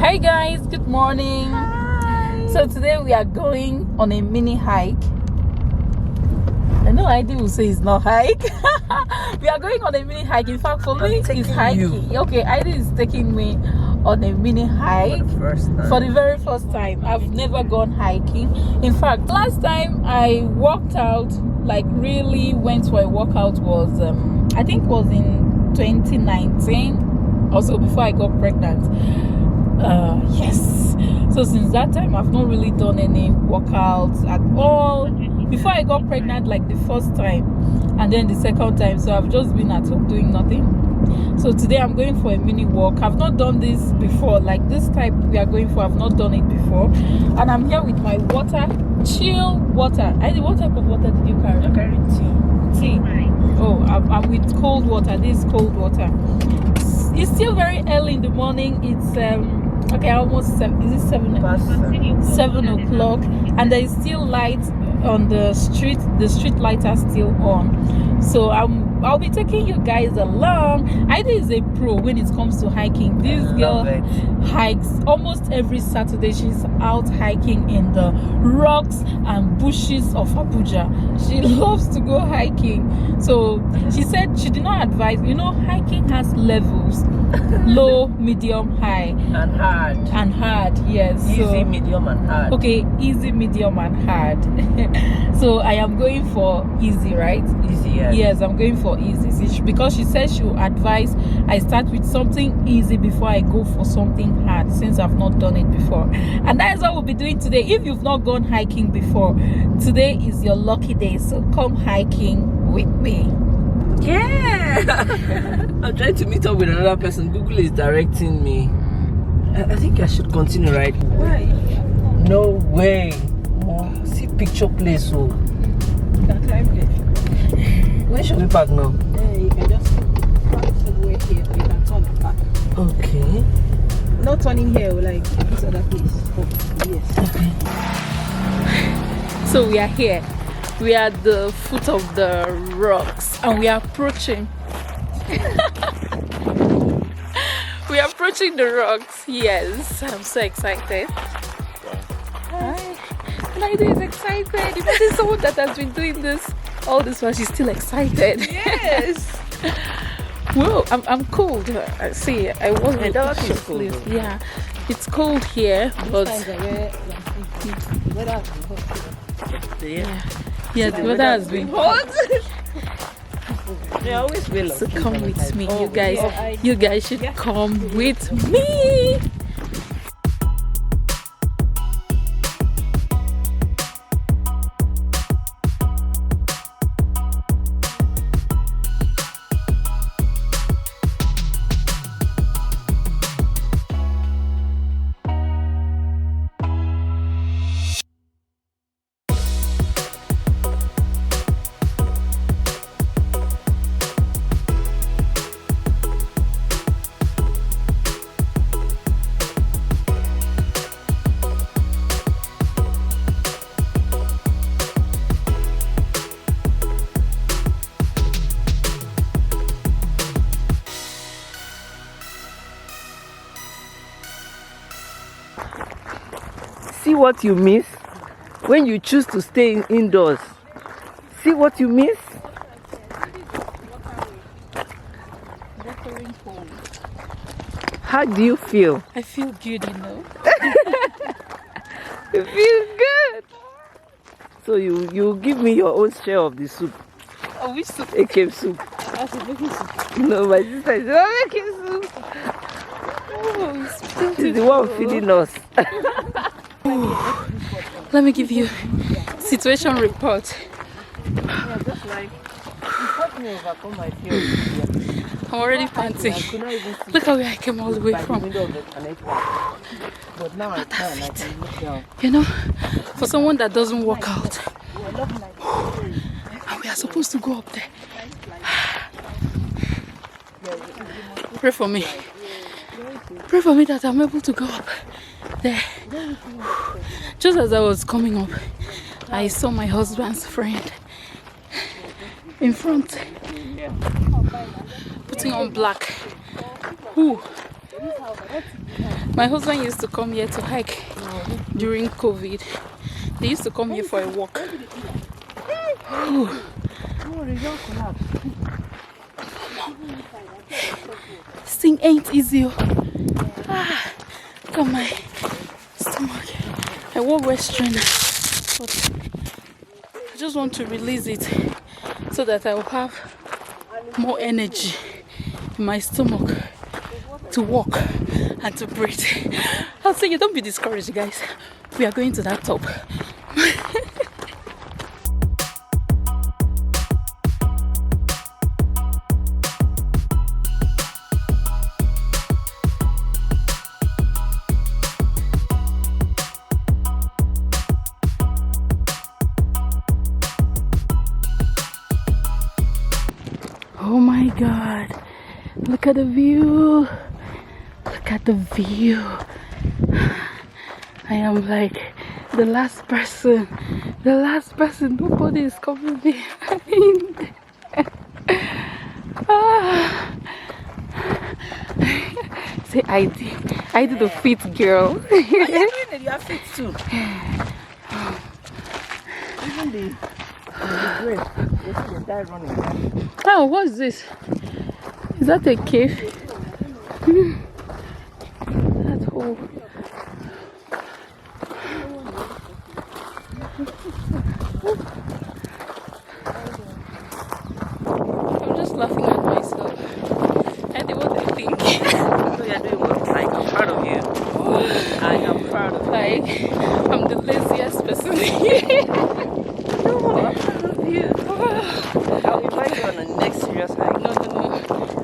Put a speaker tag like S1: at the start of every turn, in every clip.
S1: Hi guys, good morning.
S2: Hi.
S1: So today we are going on a mini hike. I know ID will say it's not hike. We are going on a mini hike. In fact, for me it's hiking. Okay, ID is taking me on a mini hike for the very first time. I've never gone hiking. In fact, last time I walked out, like really went for a workout, was I think was in 2019, also before I got pregnant. Yes, so since that time I've not really done any workouts at all. Before I got pregnant, like the first time and then the second time, so I've just been at home doing nothing. So today I'm going for a mini walk. I've not done this before, like this type we are going for. I've not done it before, and I'm here with my water, chill water. What type of water did you carry?
S2: I carry tea.
S1: Oh, I'm with cold water. This is cold water. It's still very early in the morning. It's okay, almost 7. Is it 7? 7 o'clock, and there is still light on the street. The street lights are still on. So I'll be taking you guys along. Ida is a pro when it comes to hiking. This girl hikes almost every Saturday. She's out hiking in the rocks and bushes of Abuja. She loves to go hiking. So she said she did not advise. You know, hiking has levels: low, medium, high,
S2: and hard.
S1: Yes.
S2: Easy, medium, and hard.
S1: Okay, easy, medium, and hard. So I am going for easy, right?
S2: Easy, yes.
S1: Yes, I'm going for easy, because she says she'll advise I start with something easy before I go for something hard, since I've not done it before. And that is what we'll be doing today. If you've not gone hiking before, today is your lucky day, so come hiking with me.
S2: Yeah. I'm trying to meet up with another person. Google is directing me. I think I should continue, right?
S1: Why?
S2: No way. Oh, see picture place. So where should we park now?
S3: You can just park somewhere here. You can turn back.
S2: Okay.
S3: Not turning here, like this other place. Oh, yes.
S1: Okay. So we are here. We are at the foot of the rocks, and we are approaching. We are approaching the rocks. Yes, I'm so excited. Hi. Naida is excited. Imagine someone that has been doing this all this while, she's still excited.
S3: Yes.
S1: Whoa, I'm cold. I see. I wasn't.
S2: Hey, that is cold.
S1: Yeah, it's cold here, but yeah, the weather has been hot.
S2: They always will.
S1: So come with me, you guys. You guys should come with me.
S2: See what you miss when you choose to stay indoors. See what you miss. How do you feel?
S1: I feel good, you know.
S2: You feel good. So you give me your own share of the soup.
S1: Oh, which soup?
S2: Akem soup.
S1: That's a baby soup.
S2: No, my sister is Akem soup.
S1: Oh,
S2: This is the one feeding us.
S1: Let me give you situation report.
S2: Yeah, just like help me overcome my fear.
S1: I'm already panting. Look how I came all the way from.
S2: But now I can look down.
S1: You know, for someone that doesn't work out, and we are supposed to go up there. Pray for me. Pray for me that I'm able to go up there. Just as I was coming up, I saw my husband's friend in front, putting on black. Ooh. My husband used to come here to hike during COVID. They used to come here for a walk. This thing ain't easy. Look at my stomach. I wore West trainer, but I just want to release it so that I will have more energy in my stomach to walk and to breathe. I'll say you don't be discouraged, guys. We are going to that top. Oh my God, look at the view. Look at the view. I am like the last person. Nobody is coming behind. Say I did the fit girl.
S2: You are fit too. Even the grape, they die running.
S1: Oh, what is this? Is that a cave? That hole. I'm just laughing at myself. I know what I think.
S2: So you're doing what? Like, I'm proud of you. I am proud of you.
S1: Like, I'm the laziest person here.
S2: No, I'm proud of you. I'll invite you on the next serious hike.
S1: No.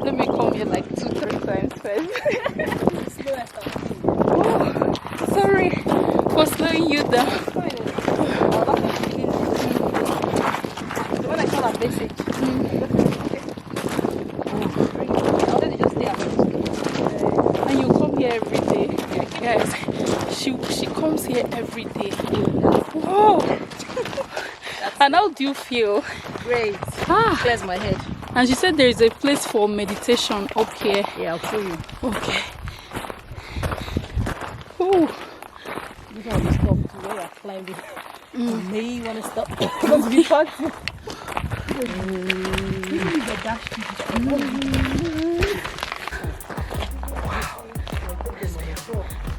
S1: Let me come here like 2-3 times first. Sorry for slowing you down.
S3: The one I call a basic.
S1: And you come here every day. Guys, she comes here every day. Whoa! And how do you feel?
S3: Great. Clears my head.
S1: And she said there is a place for meditation up here.
S3: Yeah, I'll show you.
S1: Okay. Ooh.
S3: This one will stop to where you're climbing. May you want to stop? Because we can't.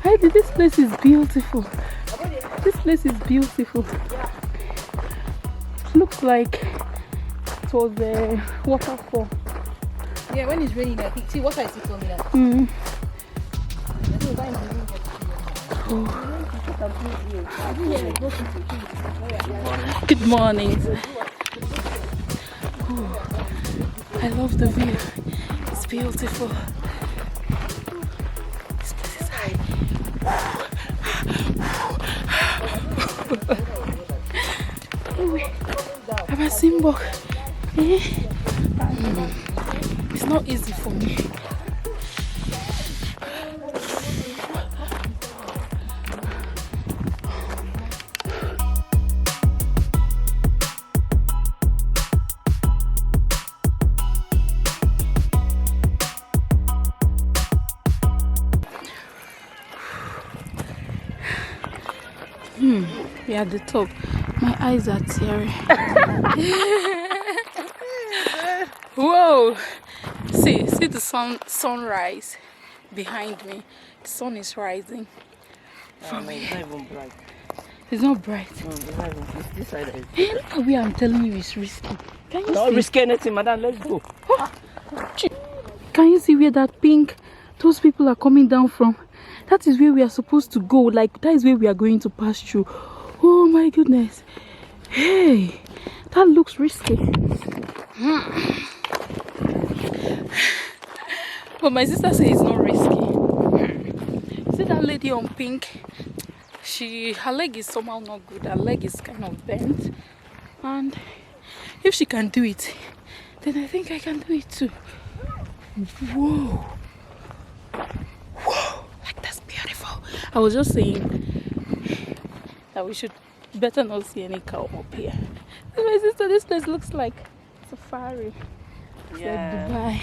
S1: Heidi, this place is beautiful. This place is beautiful. Looks like it was a waterfall.
S3: Yeah, when it's raining, I think. See, water is still coming out.
S1: Good morning. Ooh, I love the view. It's beautiful. This place is high. Abasimbok. It's not easy for me. We are at the top. My eyes are tearing. Whoa! See the sunrise behind me. The sun is rising.
S2: It's not even bright.
S1: It's not bright.
S2: No, it's not even. It's this side.
S1: Hey, look at where I'm telling you it's risky. Can you
S2: Not
S1: see?
S2: risk anything, madam. Let's go.
S1: Can you see where that pink, those people are coming down from? That is where we are supposed to go. Like, that is where we are going to pass through. Oh my goodness. Hey, that looks risky. But my sister says it's not risky. See that lady on pink? Her leg is somehow not good. Her leg is kind of bent. And if she can do it, then I think I can do it too. Whoa. Whoa. Like, that's beautiful. I was just saying that we should better not see any cow up here. My sister, this place looks like safari. It's like Dubai,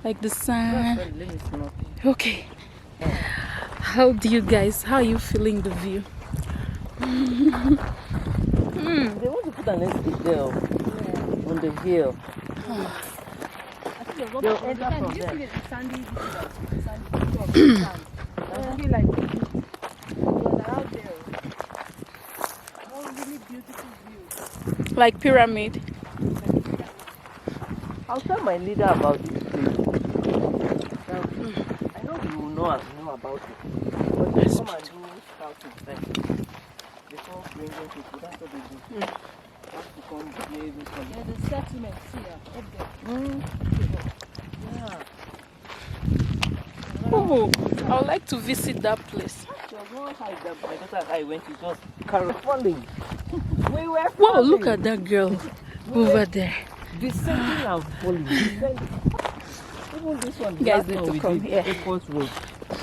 S1: like the sun. Okay. How are you feeling the view?
S2: They want to put an estate there on the hill. They'll enter from there.
S1: Like pyramid.
S2: I'll tell my leader about this place. I know you will know about it. But they come and do scouting first. Before bringing people, that's what they do. Have to come play with them.
S3: There's a settlement here, up there.
S2: Yeah.
S1: Oh, I would like to visit that place.
S2: There was one hike that my daughter and I went to, just falling. We were falling.
S1: Whoa, look at that girl over there.
S2: Descending and falling. Even this one.
S1: Guys
S2: last
S1: need
S2: one
S1: to
S2: we
S1: come
S2: did,
S1: here.
S2: Airport Road.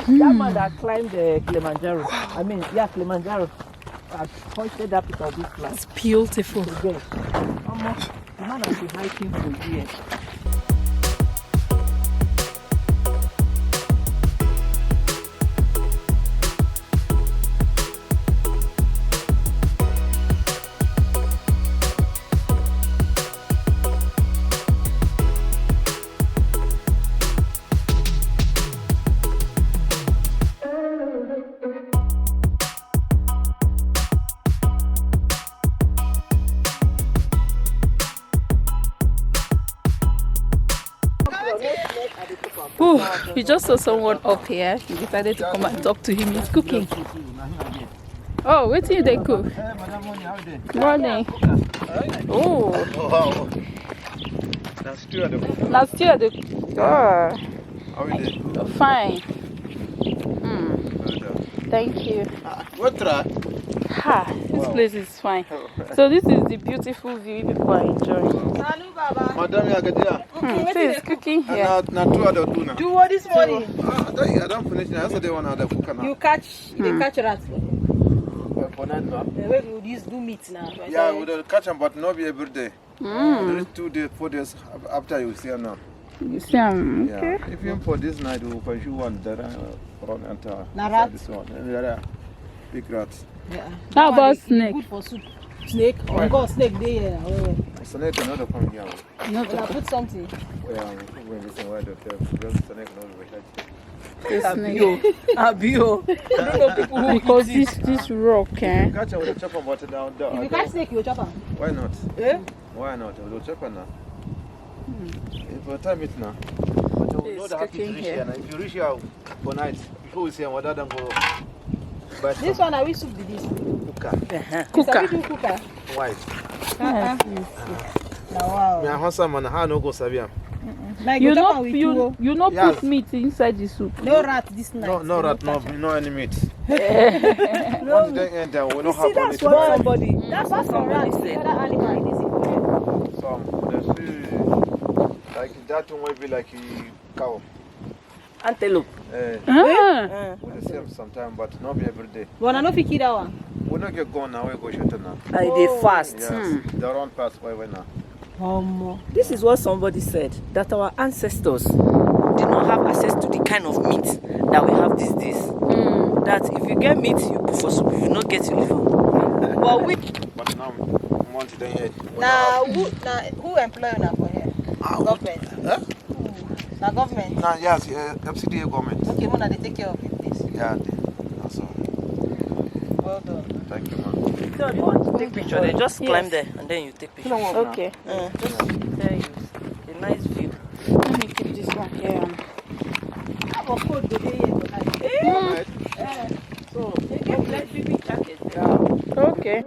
S2: That man that climbed Kilimanjaro. Kilimanjaro. Had hoisted that piece of this flag.
S1: It's beautiful.
S2: The man has been hiking for years.
S1: Oh, we just saw someone up here. We decided to come and talk to him. He's cooking. Oh, wait till they cook. Morning. Oh,
S4: Wow. That's true at the moment.
S1: last year the. Oh,
S4: How are you doing?
S1: fine. Thank you.
S4: What try?
S1: Ha, this place is fine. So this is the beautiful view people are enjoying.
S4: Madam Yagadia.
S1: So he's cooking here.
S4: Not two other tuna.
S3: Do what this morning?
S4: I don't finish. I said they want other cook
S3: You catch, they catch rats.
S4: for night now.
S3: We will use do meat now.
S4: Yeah, we will catch them, but not be every day. There is 2 days, 4 days after you see them now.
S1: You see, okay.
S4: Yeah. If you for this night, we will pursue one that run enter.
S3: Na rat?
S4: This one. Yeah, big rats.
S3: Yeah.
S1: How about
S3: It's
S1: snake?
S3: good for soup. Snake? Oh God, snake there.
S4: So let another come here.
S3: When I put something.
S4: Yeah, when we say why the just snake knows we had.
S1: The snake.
S2: Abio. I don't know people who
S1: Because
S2: eat it.
S1: this rock, eh?
S4: Catch them with the chopper water down there.
S3: If you catch snake, you chop am.
S4: Why not?
S3: Eh?
S4: Why not? We'll check on now. If we time it now. But you know
S1: It's
S4: that
S1: cooking
S4: reach
S1: here.
S4: here now. If you reach here for night, before we see them, what them go. But
S3: This one, I will soup with this.
S4: cooker.
S1: Cooker.
S3: Sabi do cooker.
S4: Why?
S3: Now, wow.
S4: Me a handsome man, how no go sabi.
S3: Like,
S1: You
S3: chop am
S1: know,
S3: with tuwo.
S1: you not
S4: Yes.
S1: put meat inside the soup.
S3: No rat this night.
S4: No rat, no any meat.
S3: No.
S4: Once they enter, we don't
S2: See,
S4: have
S2: that's
S4: only
S2: what somebody.
S3: That's what
S2: somebody
S3: rat. The
S2: said.
S3: other animal is easy for them.
S4: some. They see like that one will be like a cow.
S2: Antelope.
S1: Ah,
S4: We see them sometime, but not be every day.
S3: But I no fit kill that one.
S4: We don't get gone now. We go shoot now.
S2: And they fast.
S4: Yes, they run past why now.
S2: This is what somebody said, that our ancestors did not have access to the kind of meat that we have these days. That if you get meat, you put for soup. If you not get, you leave them. But we
S4: But now, month then yet.
S3: Now, who employ una for here? Government.
S4: Huh?
S3: Now government.
S4: Now, yes, FCDA government.
S3: Okay, Mona, they take care of it, please.
S4: Yeah, that's all.
S3: Well done.
S4: Thank you, man.
S2: so you want to take picture, they just climb there and then you take picture.
S1: okay.
S2: Just there you a nice view.
S1: Let me keep this one here.
S3: Have a code the day here tonight.
S2: So they get plenty big jackets there.
S1: Okay.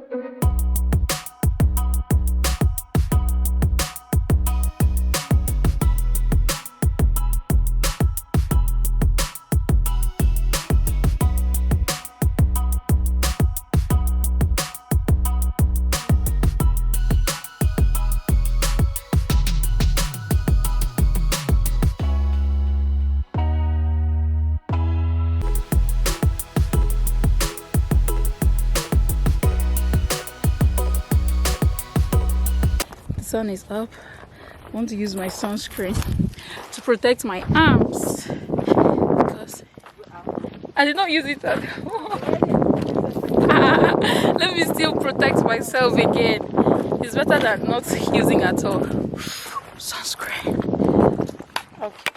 S1: The sun is up. I want to use my sunscreen to protect my arms because I did not use it at let me still protect myself again. It's better than not using at all. Sunscreen. Okay.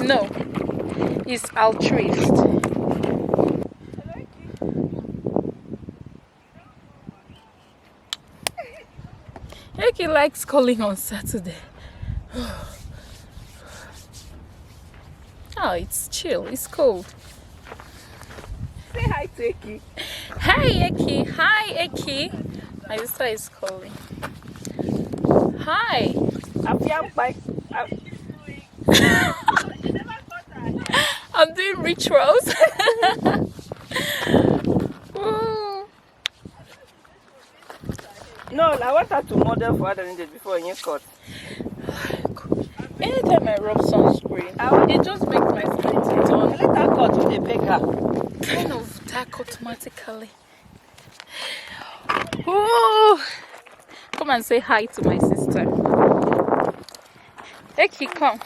S1: No, it's altruist. Eki likes calling on Saturday. Oh, it's chill. It's cold.
S2: Say hi to Eki.
S1: Hi, Eki. Hi, Eki. My sister is calling. Hi. I'm doing rituals. Ooh.
S2: No, I want her to model for other ninjas before you cut.
S1: Anytime I rub sunscreen, it just makes my skin to turn
S2: Let her cut with a beggar.
S1: kind of dark automatically. Ooh. Come and say hi to my sister. Eki, come.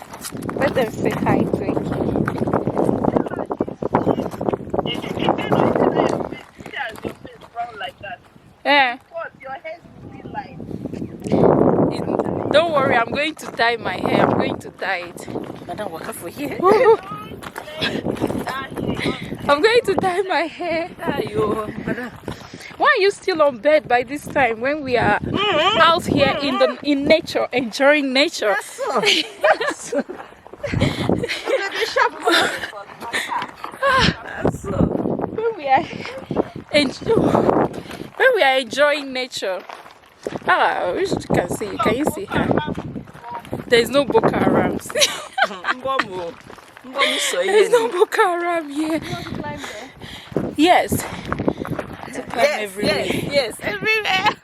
S1: Let them say hi to Eki. Yeah. Don't worry, I'm going to dye my hair. I'm going to dye it.
S2: Madam, walk for here.
S1: I'm going to dye my hair. Why are you still on bed by this time when we are out here in nature, enjoying nature? When we are enjoying nature. I wish you can see. Can you see her? There is no Boko Haram. There is no Boko Haram here.
S3: You want to climb there?
S1: Yes. To climb everywhere.
S2: Yes, everywhere.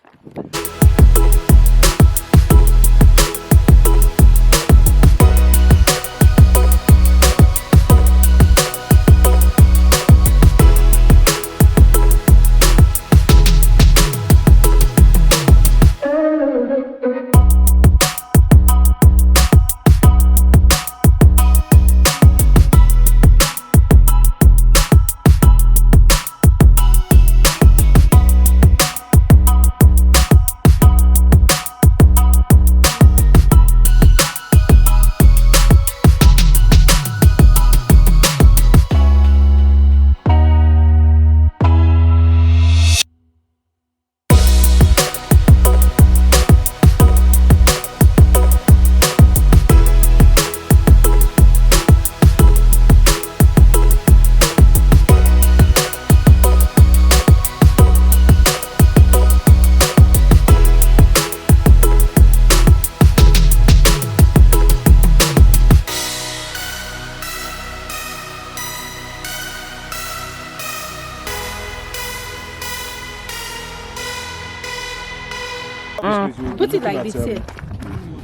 S3: Put it like this here.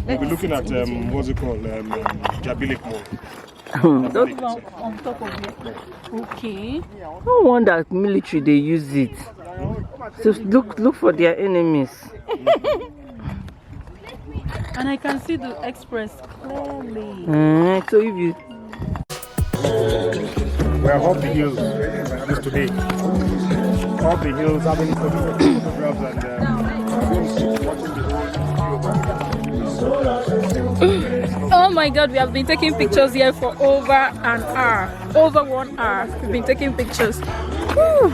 S5: We'll be looking at what's it called? Jabilic Mall.
S3: On top of it. Okay.
S2: No wonder military they use it. So look for their enemies.
S3: And I can see the express clearly.
S2: So if you
S5: We are up the hills this today. Up the hills, having photographs and watching the
S1: Oh my God, we have been taking pictures here for over an hour. Over 1 hour. We've been taking pictures. Whew.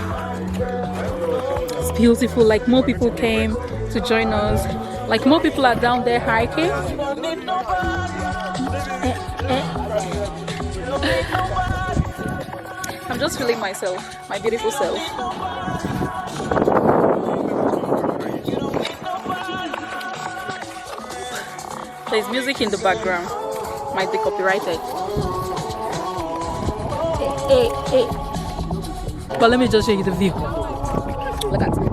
S1: It's beautiful. Like more people came to join us. Like more people are down there hiking. I'm just feeling myself, my beautiful self. There's music in the background. Might be copyrighted. Hey. But let me just show you the view. Look at it.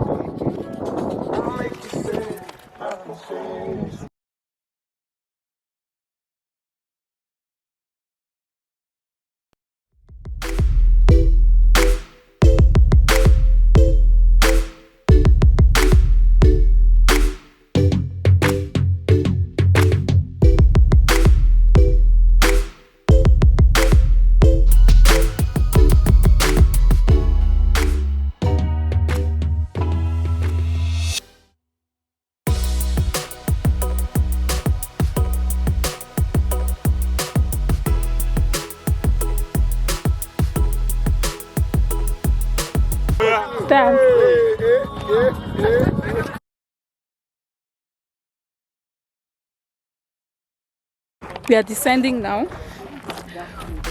S1: We are descending now.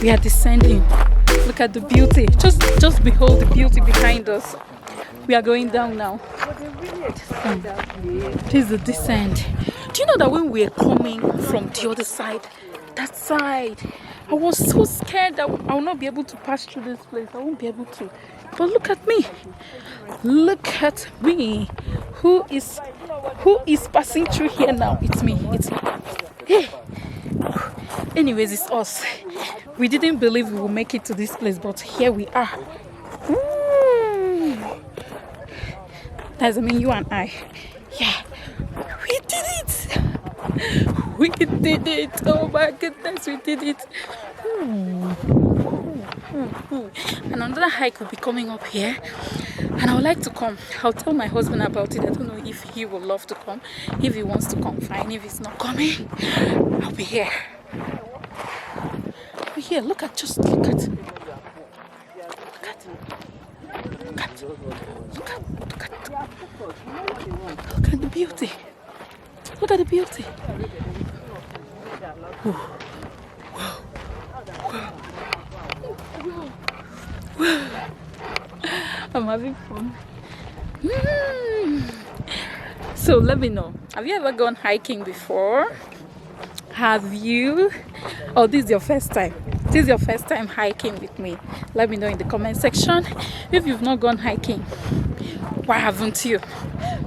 S1: We are descending. Look at the beauty. Just behold the beauty behind us. We are going down now. This is the descent. Do you know that when we were coming from the other side, that side, I was so scared that I will not be able to pass through this place. I won't be able to. But look at me. Look at me. Who is passing through here now? It's me. It's me. Hey. Anyways, it's us. We didn't believe we would make it to this place, but here we are. That's, I mean, you and I. Yeah. We did it. We did it. Oh my goodness, we did it. And another hike will be coming up here. And I would like to come. I'll tell my husband about it. I don't know if he would love to come. If he wants to come, fine. If he's not coming, I'll be here. I'll be here. Look at the beauty. Look at the beauty. Whoa. I'm having fun. So let me know. Have you ever gone hiking before? Have you? Or this is your first time? This is your first time hiking with me? Let me know in the comment section. If you've not gone hiking, why haven't you?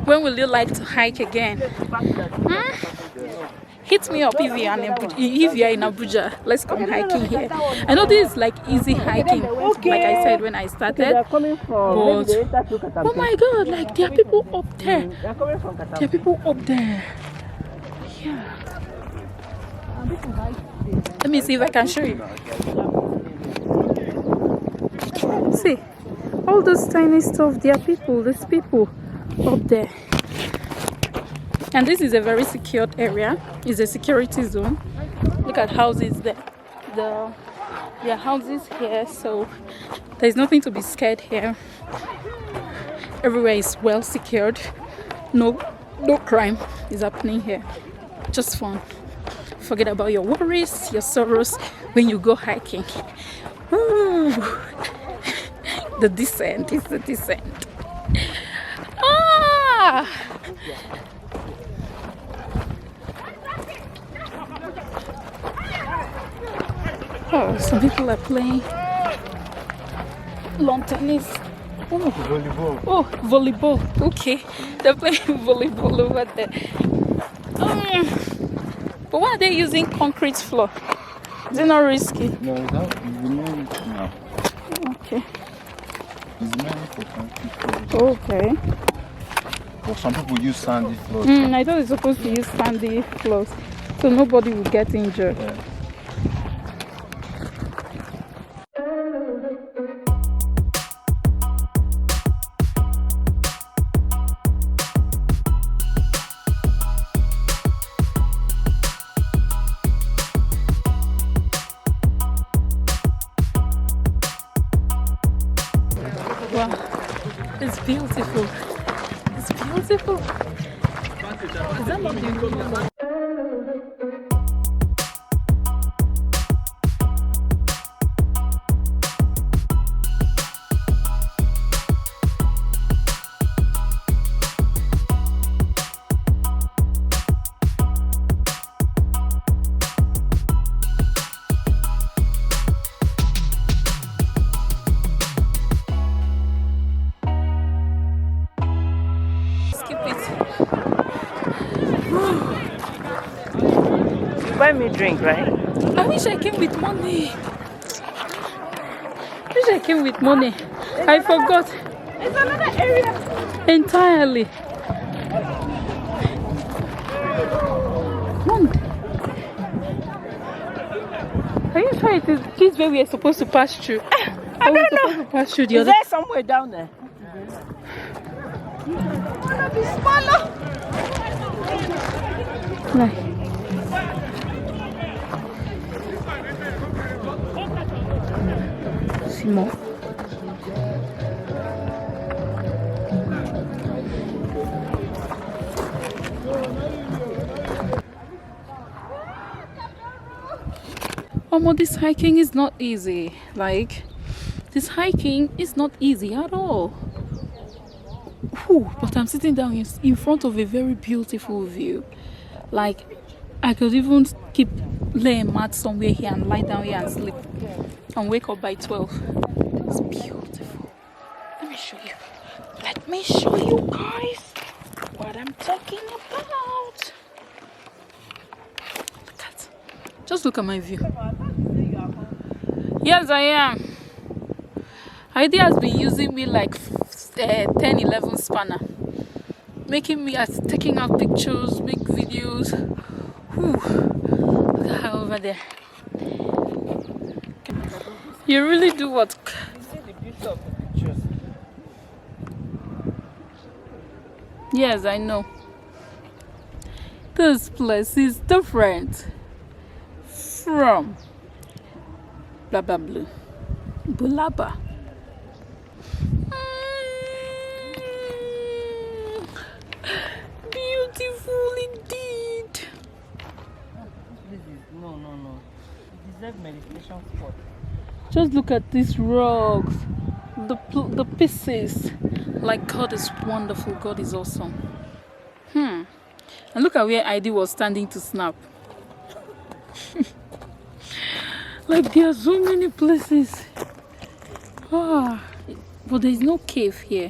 S1: When will you like to hike again? Hit me up if you're in Abuja. Let's come hiking here. I know this is like easy hiking, like I said when I started. But oh my God, like there are people up there. There are people up there. Yeah. Let me see if I can show you. See, all those tiny stuff. There are people. There's people up there. And this is a very secured area. It's a security zone. Look at houses there. There are houses here, so there's nothing to be scared here. Everywhere is well secured. No crime is happening here. Just fun. Forget about your worries, your sorrows when you go hiking. Ooh. The descent is the descent. Ah! Oh, some people are playing lawn tennis. Oh, volleyball. Oh, volleyball. Okay, they're playing volleyball over there. But why are they using concrete floor? Is it not risky?
S6: No, it's meant now.
S1: Okay.
S6: It's meant for concrete floor.
S1: Okay.
S6: But some people use sandy floors.
S1: I thought it's supposed to use sandy floors, so nobody will get injured.
S6: Yeah.
S1: Wow, it's beautiful. It's beautiful. Is that not beautiful?
S2: Buy me a drink, right?
S1: I wish I came with money. I forgot.
S2: It's another area.
S1: Entirely. Mom, are you sure it is this way we are supposed to pass through?
S2: I don't know.
S1: To pass through the
S2: Is
S1: other.
S2: there somewhere down there? Wanna be smaller?
S1: Like, see more. This hiking is not easy. Like, this hiking is not easy at all. Whew, but I'm sitting down in front of a very beautiful view. Like, I could even keep laying mat somewhere here and lie down here and sleep and wake up by 12. It's beautiful. Let me show you. Let me show you guys what I'm talking about. Just look at my view. Yes, I am. Heidi has been using me like 10-11 spanner, making me taking out pictures, make videos. Whew. Look at her over there. You really do what?
S2: You see the beauty of the pictures.
S1: Yes, I know. This place is different from blah blah blue Bulaba. Beautiful indeed.
S2: This is no. It deserves meditation spot.
S1: Just look at these rocks, the pieces. Like, God is wonderful. God is awesome. And look at where Heidi was standing to snap. Like, there are so many places. But there is no cave here.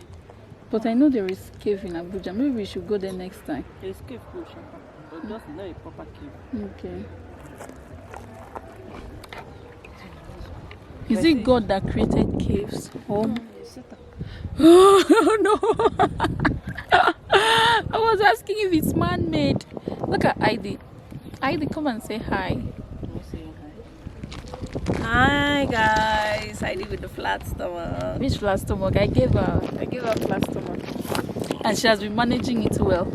S1: But I know there is cave in Abuja. Maybe we should go there next time.
S2: There is cave close, but just not a proper cave.
S1: Okay. Is it God that created caves? Oh no! I was asking if it's man-made. Look at Heidi. Heidi, come and say hi.
S2: Hi guys, Heidi with the flat stomach.
S1: Which flat stomach? I gave her flat stomach, and she has been managing it well.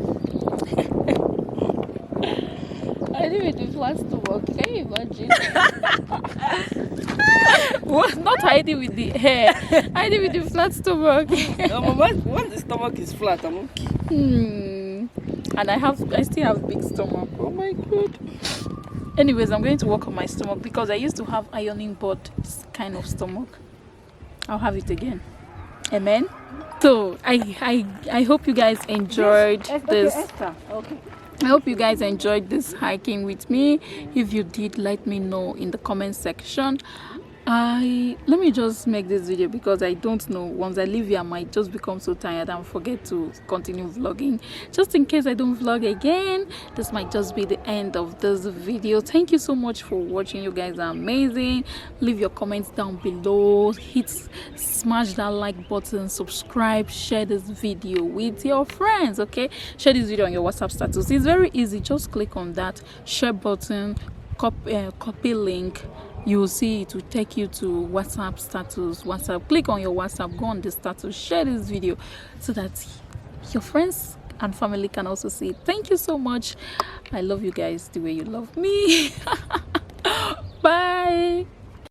S1: Heidi with the flat stomach. Can you imagine? What? Not Heidi with the hair. Heidi with the flat stomach.
S2: No, when the stomach is flat, I'm okay.
S1: And I still have big stomach. Oh my god. Anyways, I'm going to work on my stomach because I used to have ironing board kind of stomach. I'll have it again. Amen. So I hope you guys enjoyed this.
S2: Okay.
S1: I hope you guys enjoyed this hiking with me. If you did, let me know in the comment section. Let me just make this video because I don't know, once I leave here I might just become so tired and forget to continue vlogging. Just in case I don't vlog again, this might just be the end of this video. Thank you so much for watching. You guys are amazing. Leave your comments down below, smash that like button, subscribe, share this video with your friends. Okay, share this video on your WhatsApp status. It's very easy. Just click on that share button, copy link. You will see it will take you to WhatsApp status. Click on your WhatsApp, go on the status, share this video so that your friends and family can also see it. Thank you so much. I love you guys the way you love me. Bye.